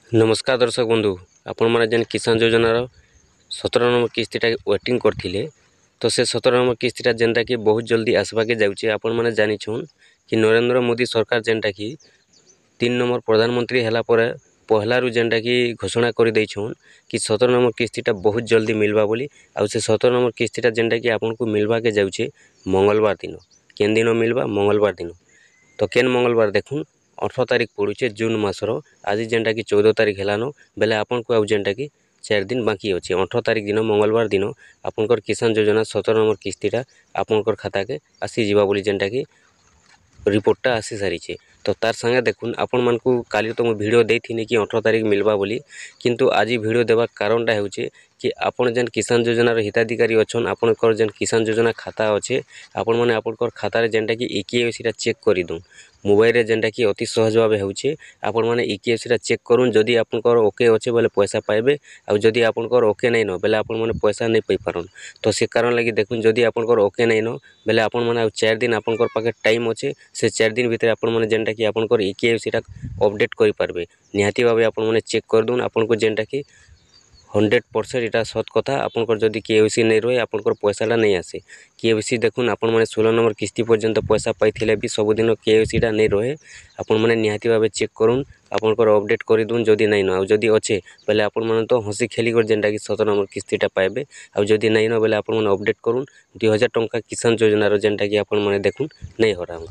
नमस्कार दर्शक बंधु आपण मैंने जेन किसान योजनार 17 नंबर किस्तीटा वेटिंग करथिले तो से 17 नंबर किस्तीटा जेनटा कि बहुत जल्दी आसबाके जाउचे। आपण मैंने जानिछन कि नरेंद्र मोदी सरकार जेनटा कि 3 नंबर प्रधानमंत्री हैला परे पहलारू जेनटा कि घोषणा कर देछन कि 17 नंबर किस्तीटा बहुत जल्दी मिलबा बोली। आउ से 17 नंबर किस्तीटा जेनटा कि आपन को मिलबा के जाउचे मंगलवार दिन। केन दिन मिलबा? मंगलवार दिन। तो केन मंगलवार देखुन 18 तारिख पड़ुचे जून मासर। आज जेनटा कि 14 तारिख हेलान बेले आपन को आउ जेनटा कि 4 दिन बाकी अच्छे। 18 तारिख दिन मंगलवार दिन आपनकर किसान योजना 17 नंबर किस्तीटा आपनकर खाता के आसी जीवा बोली जेनटा कि रिपोर्टटा आसी सारी। तो तार संगे देखुन आपण मानकु काली तो मैं वीडियो देथिनी कि 18 तारिख मिलबा बोली, किंतु आज वीडियो देवा कारणटा हेउचे कि आपण जेन किसान योजनार हिताधिकारी अच्छन आपनकर जेन किसान योजना खाता अच्छे आपण माने आपनकर खाता जेनटा कि ईकेवाईसी चेक कर दूँ मोबाइल जेनटा कि अति सहज भाव होउचे। आपण माने ईकेवाईसी चेक करूँ जदि आपनकर ओके अच्छे बोले पैसा पाइबे आउ जदि आपनकर ओके नहीं न बेले आपण माने पैसा नहीं पाई पारन। तो से कारण लगी देखुन जदि आपनकर ओके नहीं न बेले आपण माने आउ 4 दिन आपनकर पाखे टाइम अच्छे। से 4 दिन भितर आपण माने जेनटा कि आपनकर ईकेवाईसी अपडेट करि पारबे। निहाती भावे आपण माने चेक कर दून आपनको जेनटा कि 100% इटा सत कथा। आपनकर जदि केवाईसी नहीं रहे आपनकर पैसाटा नहीं आसे। केवाईसी देखुन आपण माने 16 नंबर किस्ती पर्यंत पैसा पाइथिले भी सबुदिन केवाईसीटा नहीं रहे। आपण माने निहाती भावे चेक करूँ आपनकर अपडेट कर दून जदि नहीं न आउ जदि अच्छे बेले आपण माने तो हसी खेली कर जेनटा कि 17 नंबर किस्तीटा पाइबे। आउ जदि नहीं न बेले आपण माने अपडेट करूँ 2000 टंका किसान योजनार जेनटा कि आपण माने देखुन नहीं हराम।